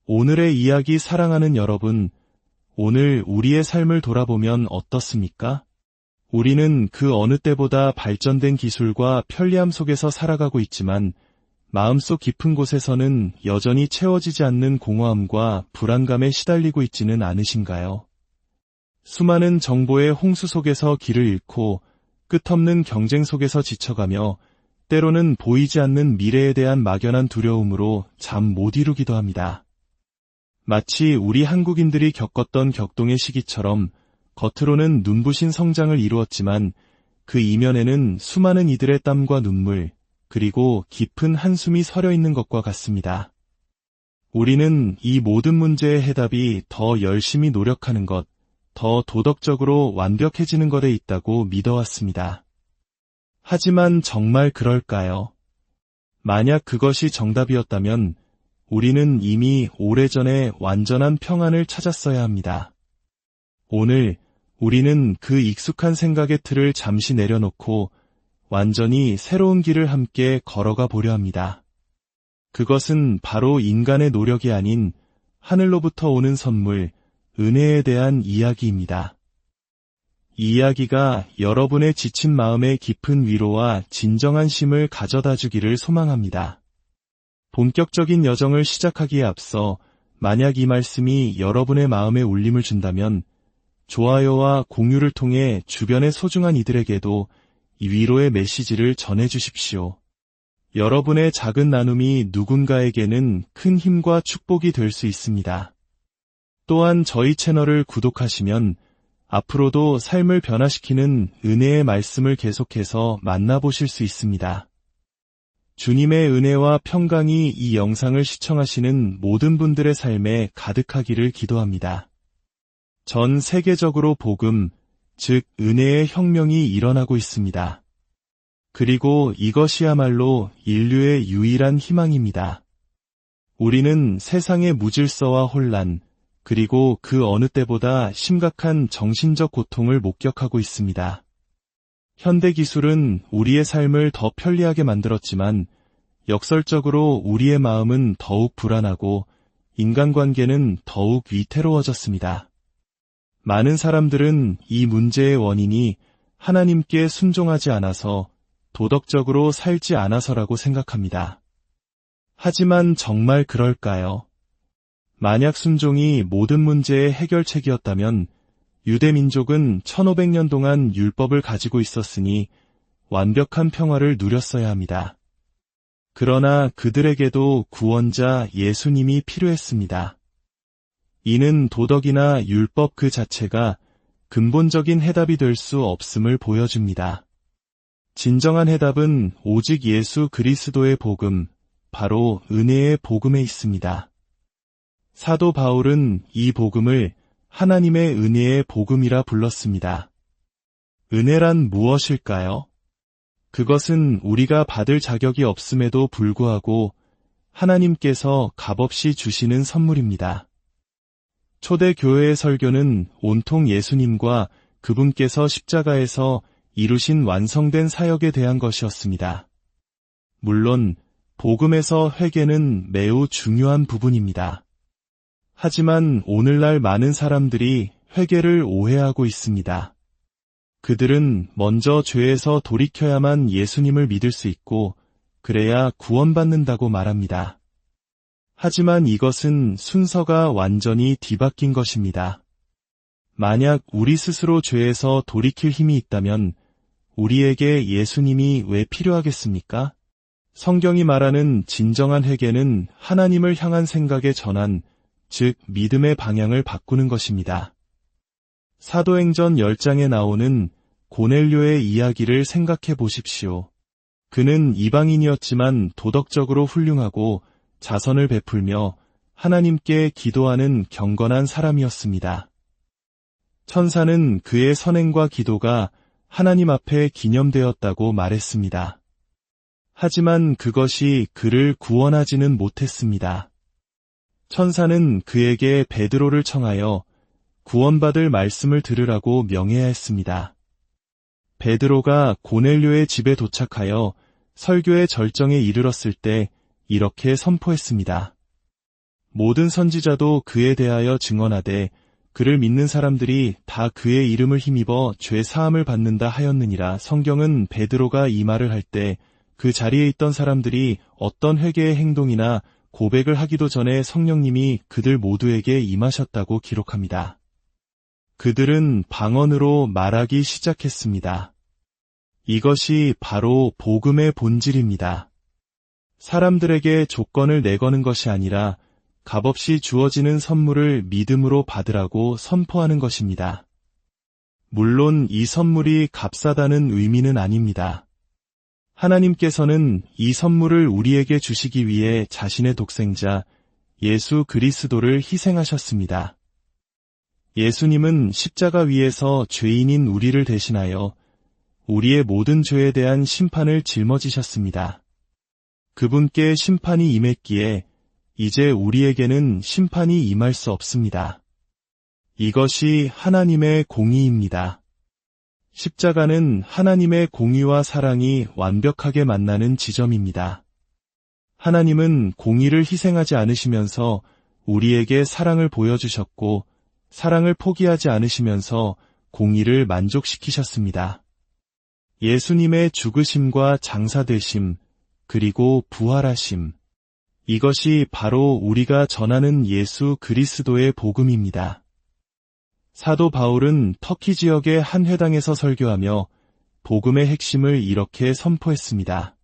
오늘의 이야기 사랑하는 여러분, 오늘 우리의 삶을 돌아보면 어떻습니까? 우리는 그 어느 때보다 발전된 기술과 편리함 속에서 살아가고 있지만 마음속 깊은 곳에서는 여전히 채워지지 않는 공허함과 불안감에 시달리고 있지는 않으신가요? 수많은 정보의 홍수 속에서 길을 잃고 끝없는 경쟁 속에서 지쳐가며 때로는 보이지 않는 미래에 대한 막연한 두려움으로 잠 못 이루기도 합니다. 마치 우리 한국인들이 겪었던 격동의 시기처럼 겉으로는 눈부신 성장을 이루었지만 그 이면에는 수많은 이들의 땀과 눈물, 그리고 깊은 한숨이 서려 있는 것과 같습니다. 우리는 이 모든 문제의 해답이 더 열심히 노력하는 것, 더 도덕적으로 완벽해지는 것에 있다고 믿어왔습니다. 하지만 정말 그럴까요? 만약 그것이 정답이었다면 우리는 이미 오래전에 완전한 평안을 찾았어야 합니다. 오늘 우리는 그 익숙한 생각의 틀을 잠시 내려놓고 완전히 새로운 길을 함께 걸어가 보려 합니다. 그것은 바로 인간의 노력이 아닌 하늘로부터 오는 선물, 은혜에 대한 이야기입니다. 이 이야기가 여러분의 지친 마음에 깊은 위로와 진정한 쉼을 가져다 주기를 소망합니다. 본격적인 여정을 시작하기에 앞서 만약 이 말씀이 여러분의 마음에 울림을 준다면 좋아요와 공유를 통해 주변의 소중한 이들에게도 이 위로의 메시지를 전해주십시오. 여러분의 작은 나눔이 누군가에게는 큰 힘과 축복이 될 수 있습니다. 또한 저희 채널을 구독하시면 앞으로도 삶을 변화시키는 은혜의 말씀을 계속해서 만나보실 수 있습니다. 주님의 은혜와 평강이 이 영상을 시청하시는 모든 분들의 삶에 가득하기를 기도합니다. 전 세계적으로 복음, 즉 은혜의 혁명이 일어나고 있습니다. 그리고 이것이야말로 인류의 유일한 희망입니다. 우리는 세상의 무질서와 혼란, 그리고 그 어느 때보다 심각한 정신적 고통을 목격하고 있습니다. 현대 기술은 우리의 삶을 더 편리하게 만들었지만 역설적으로 우리의 마음은 더욱 불안하고 인간관계는 더욱 위태로워졌습니다. 많은 사람들은 이 문제의 원인이 하나님께 순종하지 않아서 도덕적으로 살지 않아서라고 생각합니다. 하지만 정말 그럴까요? 만약 순종이 모든 문제의 해결책이었다면 유대 민족은 1500년 동안 율법을 가지고 있었으니 완벽한 평화를 누렸어야 합니다. 그러나 그들에게도 구원자 예수님이 필요했습니다. 이는 도덕이나 율법 그 자체가 근본적인 해답이 될 수 없음을 보여줍니다. 진정한 해답은 오직 예수 그리스도의 복음, 바로 은혜의 복음에 있습니다. 사도 바울은 이 복음을 하나님의 은혜의 복음이라 불렀습니다. 은혜란 무엇일까요? 그것은 우리가 받을 자격이 없음에도 불구하고 하나님께서 값없이 주시는 선물입니다. 초대 교회의 설교는 온통 예수님과 그분께서 십자가에서 이루신 완성된 사역에 대한 것이었습니다. 물론 복음에서 회개는 매우 중요한 부분입니다. 하지만 오늘날 많은 사람들이 회개를 오해하고 있습니다. 그들은 먼저 죄에서 돌이켜야만 예수님을 믿을 수 있고 그래야 구원받는다고 말합니다. 하지만 이것은 순서가 완전히 뒤바뀐 것입니다. 만약 우리 스스로 죄에서 돌이킬 힘이 있다면 우리에게 예수님이 왜 필요하겠습니까? 성경이 말하는 진정한 회개는 하나님을 향한 생각의 전환, 즉 믿음의 방향을 바꾸는 것입니다. 사도행전 10장에 나오는 고넬료의 이야기를 생각해 보십시오. 그는 이방인이었지만 도덕적으로 훌륭하고 자선을 베풀며 하나님께 기도하는 경건한 사람이었습니다. 천사는 그의 선행과 기도가 하나님 앞에 기념되었다고 말했습니다. 하지만 그것이 그를 구원하지는 못했습니다. 천사는 그에게 베드로를 청하여 구원받을 말씀을 들으라고 명해야 했습니다. 베드로가 고넬료의 집에 도착하여 설교의 절정에 이르렀을 때 이렇게 선포했습니다. 모든 선지자도 그에 대하여 증언하되 그를 믿는 사람들이 다 그의 이름을 힘입어 죄 사함을 받는다 하였느니라. 성경은 베드로가 이 말을 할 때 그 자리에 있던 사람들이 어떤 회개의 행동이나 고백을 하기도 전에 성령님이 그들 모두에게 임하셨다고 기록합니다. 그들은 방언으로 말하기 시작했습니다. 이것이 바로 복음의 본질입니다. 사람들에게 조건을 내거는 것이 아니라 값없이 주어지는 선물을 믿음으로 받으라고 선포하는 것입니다. 물론 이 선물이 값싸다는 의미는 아닙니다. 하나님께서는 이 선물을 우리에게 주시기 위해 자신의 독생자 예수 그리스도를 희생하셨습니다. 예수님은 십자가 위에서 죄인인 우리를 대신하여 우리의 모든 죄에 대한 심판을 짊어지셨습니다. 그분께 심판이 임했기에 이제 우리에게는 심판이 임할 수 없습니다. 이것이 하나님의 공의입니다. 십자가는 하나님의 공의와 사랑이 완벽하게 만나는 지점입니다. 하나님은 공의를 희생하지 않으시면서 우리에게 사랑을 보여주셨고 사랑을 포기하지 않으시면서 공의를 만족시키셨습니다. 예수님의 죽으심과 장사되심, 그리고 부활하심, 이것이 바로 우리가 전하는 예수 그리스도의 복음입니다. 사도 바울은 터키 지역의 한 회당에서 설교하며 복음의 핵심을 이렇게 선포했습니다.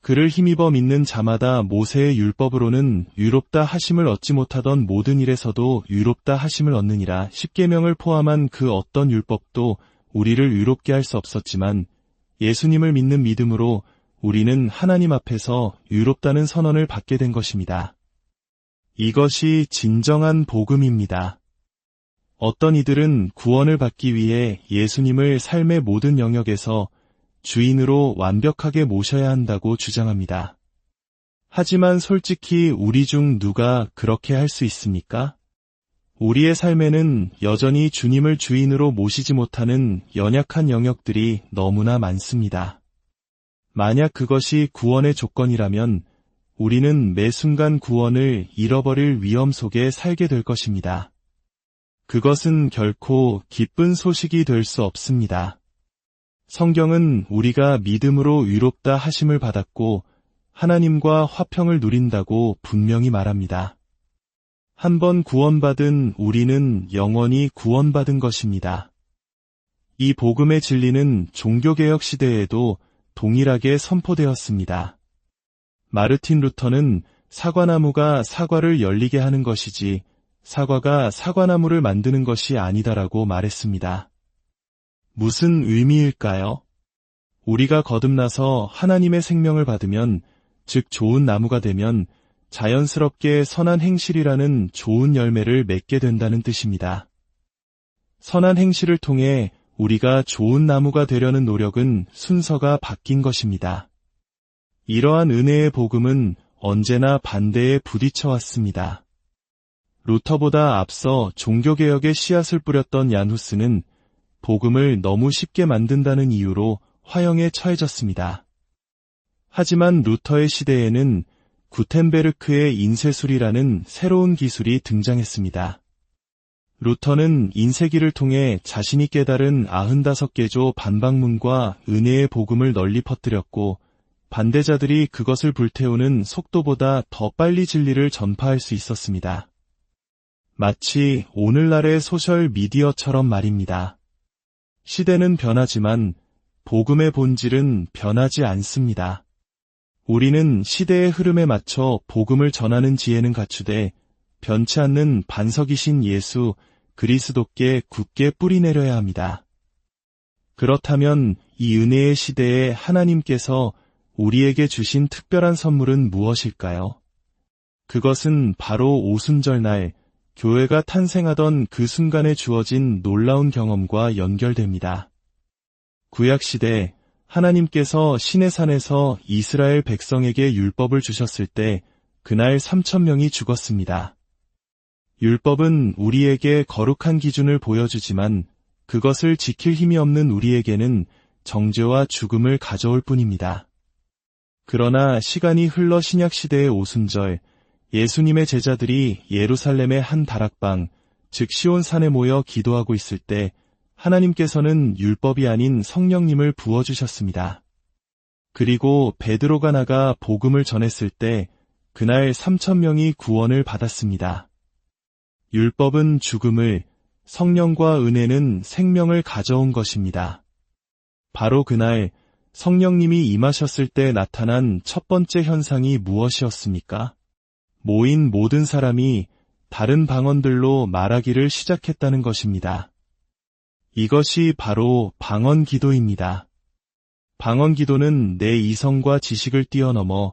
그를 힘입어 믿는 자마다 모세의 율법으로는 유롭다 하심을 얻지 못하던 모든 일에서도 유롭다 하심을 얻느니라. 십계명을 포함한 그 어떤 율법도 우리를 유롭게 할 수 없었지만 예수님을 믿는 믿음으로 우리는 하나님 앞에서 유롭다는 선언을 받게 된 것입니다. 이것이 진정한 복음입니다. 어떤 이들은 구원을 받기 위해 예수님을 삶의 모든 영역에서 주인으로 완벽하게 모셔야 한다고 주장합니다. 하지만 솔직히 우리 중 누가 그렇게 할 수 있습니까? 우리의 삶에는 여전히 주님을 주인으로 모시지 못하는 연약한 영역들이 너무나 많습니다. 만약 그것이 구원의 조건이라면 우리는 매 순간 구원을 잃어버릴 위험 속에 살게 될 것입니다. 그것은 결코 기쁜 소식이 될 수 없습니다. 성경은 우리가 믿음으로 의롭다 하심을 받았고 하나님과 화평을 누린다고 분명히 말합니다. 한번 구원받은 우리는 영원히 구원받은 것입니다. 이 복음의 진리는 종교개혁 시대에도 동일하게 선포되었습니다. 마르틴 루터는 사과나무가 사과를 열리게 하는 것이지 사과가 사과나무를 만드는 것이 아니다라고 말했습니다. 무슨 의미일까요? 우리가 거듭나서 하나님의 생명을 받으면, 즉 좋은 나무가 되면 자연스럽게 선한 행실이라는 좋은 열매를 맺게 된다는 뜻입니다. 선한 행실을 통해 우리가 좋은 나무가 되려는 노력은 순서가 바뀐 것입니다. 이러한 은혜의 복음은 언제나 반대에 부딪혀 왔습니다. 루터보다 앞서 종교개혁의 씨앗을 뿌렸던 얀 후스는 복음을 너무 쉽게 만든다는 이유로 화형에 처해졌습니다. 하지만 루터의 시대에는 구텐베르크의 인쇄술이라는 새로운 기술이 등장했습니다. 루터는 인쇄기를 통해 자신이 깨달은 95개조 반박문과 은혜의 복음을 널리 퍼뜨렸고 반대자들이 그것을 불태우는 속도보다 더 빨리 진리를 전파할 수 있었습니다. 마치 오늘날의 소셜 미디어처럼 말입니다. 시대는 변하지만 복음의 본질은 변하지 않습니다. 우리는 시대의 흐름에 맞춰 복음을 전하는 지혜는 갖추되 변치 않는 반석이신 예수 그리스도께 굳게 뿌리내려야 합니다. 그렇다면 이 은혜의 시대에 하나님께서 우리에게 주신 특별한 선물은 무엇일까요? 그것은 바로 오순절날 교회가 탄생하던 그 순간에 주어진 놀라운 경험과 연결됩니다. 구약시대 하나님께서 시내산에서 이스라엘 백성에게 율법을 주셨을 때 그날 3,000명이 죽었습니다. 율법은 우리에게 거룩한 기준을 보여주지만 그것을 지킬 힘이 없는 우리에게는 정죄와 죽음을 가져올 뿐입니다. 그러나 시간이 흘러 신약시대의 오순절, 예수님의 제자들이 예루살렘의 한 다락방, 즉 시온산에 모여 기도하고 있을 때 하나님께서는 율법이 아닌 성령님을 부어주셨습니다. 그리고 베드로가 나가 복음을 전했을 때 그날 3,000명이 구원을 받았습니다. 율법은 죽음을, 성령과 은혜는 생명을 가져온 것입니다. 바로 그날 성령님이 임하셨을 때 나타난 첫 번째 현상이 무엇이었습니까? 모인 모든 사람이 다른 방언들로 말하기를 시작했다는 것입니다. 이것이 바로 방언 기도입니다. 방언 기도는 내 이성과 지식을 뛰어넘어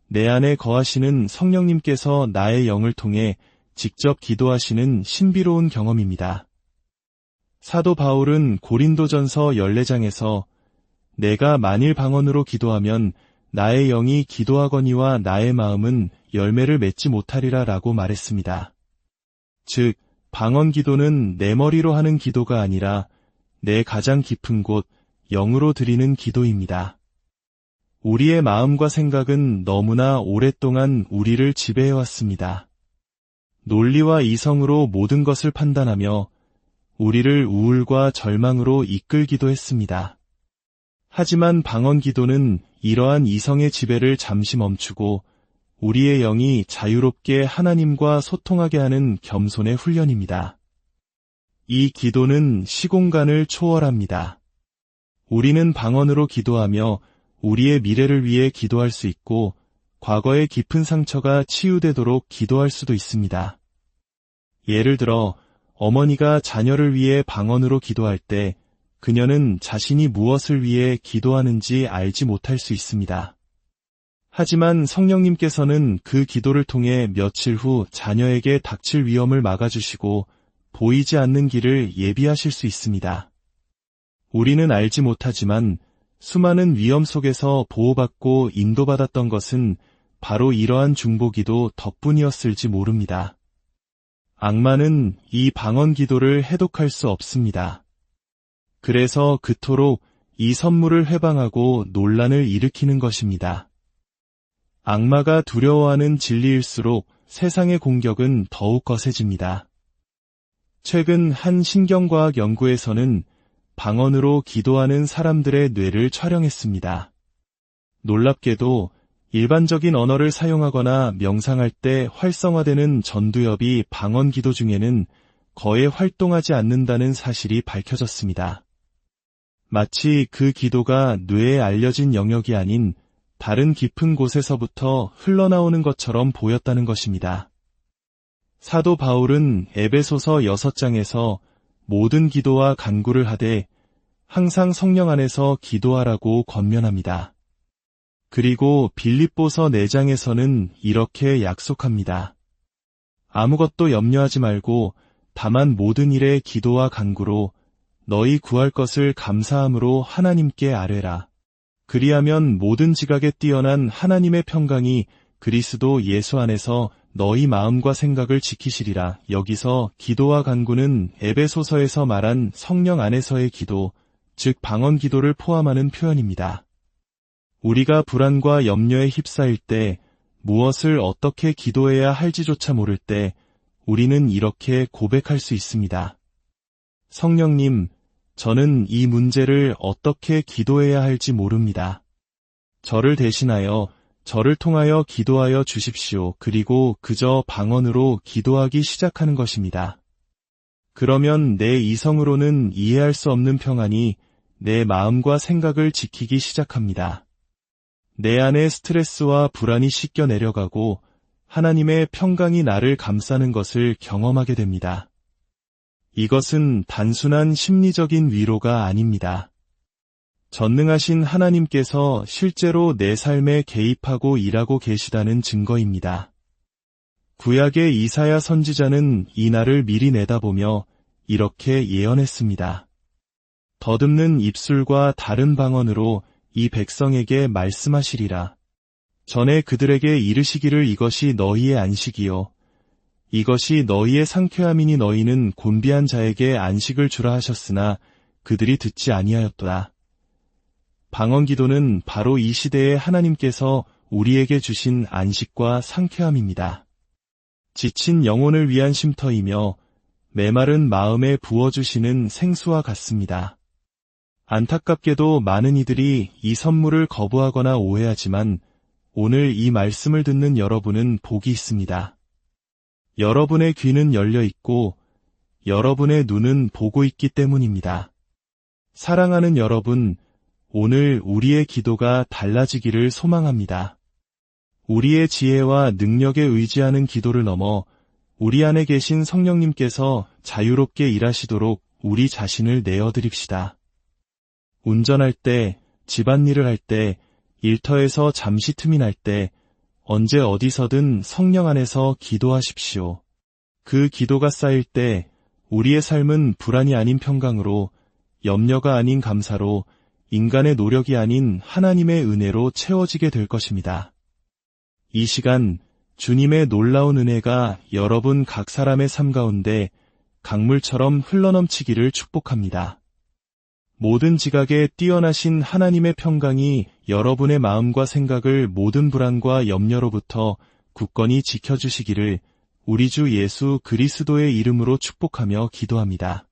내 안에 거하시는 성령님께서 나의 영을 통해 직접 기도하시는 신비로운 경험입니다. 사도 바울은 고린도전서 14장에서 내가 만일 방언으로 기도하면 나의 영이 기도하거니와 나의 마음은 열매를 맺지 못하리라 라고 말했습니다. 즉, 방언 기도는 내 머리로 하는 기도가 아니라 내 가장 깊은 곳, 영으로 드리는 기도입니다. 우리의 마음과 생각은 너무나 오랫동안 우리를 지배해왔습니다. 논리와 이성으로 모든 것을 판단하며 우리를 우울과 절망으로 이끌기도 했습니다. 하지만 방언 기도는 이러한 이성의 지배를 잠시 멈추고 우리의 영이 자유롭게 하나님과 소통하게 하는 겸손의 훈련입니다. 이 기도는 시공간을 초월합니다. 우리는 방언으로 기도하며 우리의 미래를 위해 기도할 수 있고 과거의 깊은 상처가 치유되도록 기도할 수도 있습니다. 예를 들어 어머니가 자녀를 위해 방언으로 기도할 때 그녀는 자신이 무엇을 위해 기도하는지 알지 못할 수 있습니다. 하지만 성령님께서는 그 기도를 통해 며칠 후 자녀에게 닥칠 위험을 막아주시고 보이지 않는 길을 예비하실 수 있습니다. 우리는 알지 못하지만 수많은 위험 속에서 보호받고 인도받았던 것은 바로 이러한 중보기도 덕분이었을지 모릅니다. 악마는 이 방언 기도를 해독할 수 없습니다. 그래서 그토록 이 선물을 회방하고 논란을 일으키는 것입니다. 악마가 두려워하는 진리일수록 세상의 공격은 더욱 거세집니다. 최근 한 신경과학 연구에서는 방언으로 기도하는 사람들의 뇌를 촬영했습니다. 놀랍게도 일반적인 언어를 사용하거나 명상할 때 활성화되는 전두엽이 방언 기도 중에는 거의 활동하지 않는다는 사실이 밝혀졌습니다. 마치 그 기도가 뇌에 알려진 영역이 아닌 다른 깊은 곳에서부터 흘러나오는 것처럼 보였다는 것입니다. 사도 바울은 에베소서 6장에서 모든 기도와 간구를 하되 항상 성령 안에서 기도하라고 권면합니다. 그리고 빌립보서 4장에서는 이렇게 약속합니다. 아무것도 염려하지 말고 다만 모든 일에 기도와 간구로 너희 구할 것을 감사함으로 하나님께 아뢰라. 그리하면 모든 지각에 뛰어난 하나님의 평강이 그리스도 예수 안에서 너희 마음과 생각을 지키시리라. 여기서 기도와 간구는 에베소서에서 말한 성령 안에서의 기도, 즉 방언 기도를 포함하는 표현입니다. 우리가 불안과 염려에 휩싸일 때 무엇을 어떻게 기도해야 할지조차 모를 때 우리는 이렇게 고백할 수 있습니다. 성령님, 저는 이 문제를 어떻게 기도해야 할지 모릅니다. 저를 대신하여, 저를 통하여 기도하여 주십시오. 그리고 그저 방언으로 기도하기 시작하는 것입니다. 그러면 내 이성으로는 이해할 수 없는 평안이 내 마음과 생각을 지키기 시작합니다. 내 안의 스트레스와 불안이 씻겨 내려가고 하나님의 평강이 나를 감싸는 것을 경험하게 됩니다. 이것은 단순한 심리적인 위로가 아닙니다. 전능하신 하나님께서 실제로 내 삶에 개입하고 일하고 계시다는 증거입니다. 구약의 이사야 선지자는 이 날을 미리 내다보며 이렇게 예언했습니다. 더듬는 입술과 다른 방언으로 이 백성에게 말씀하시리라. 전에 그들에게 이르시기를 이것이 너희의 안식이요 이것이 너희의 상쾌함이니 너희는 곤비한 자에게 안식을 주라 하셨으나 그들이 듣지 아니하였도다. 방언 기도는 바로 이 시대에 하나님께서 우리에게 주신 안식과 상쾌함입니다. 지친 영혼을 위한 쉼터이며 메마른 마음에 부어주시는 생수와 같습니다. 안타깝게도 많은 이들이 이 선물을 거부하거나 오해하지만 오늘 이 말씀을 듣는 여러분은 복이 있습니다. 여러분의 귀는 열려 있고 여러분의 눈은 보고 있기 때문입니다. 사랑하는 여러분, 오늘 우리의 기도가 달라지기를 소망합니다. 우리의 지혜와 능력에 의지하는 기도를 넘어 우리 안에 계신 성령님께서 자유롭게 일하시도록 우리 자신을 내어드립시다. 운전할 때, 집안일을 할 때, 일터에서 잠시 틈이 날 때, 언제 어디서든 성령 안에서 기도하십시오. 그 기도가 쌓일 때 우리의 삶은 불안이 아닌 평강으로, 염려가 아닌 감사로, 인간의 노력이 아닌 하나님의 은혜로 채워지게 될 것입니다. 이 시간 주님의 놀라운 은혜가 여러분 각 사람의 삶 가운데 강물처럼 흘러넘치기를 축복합니다. 모든 지각에 뛰어나신 하나님의 평강이 여러분의 마음과 생각을 모든 불안과 염려로부터 굳건히 지켜주시기를 우리 주 예수 그리스도의 이름으로 축복하며 기도합니다.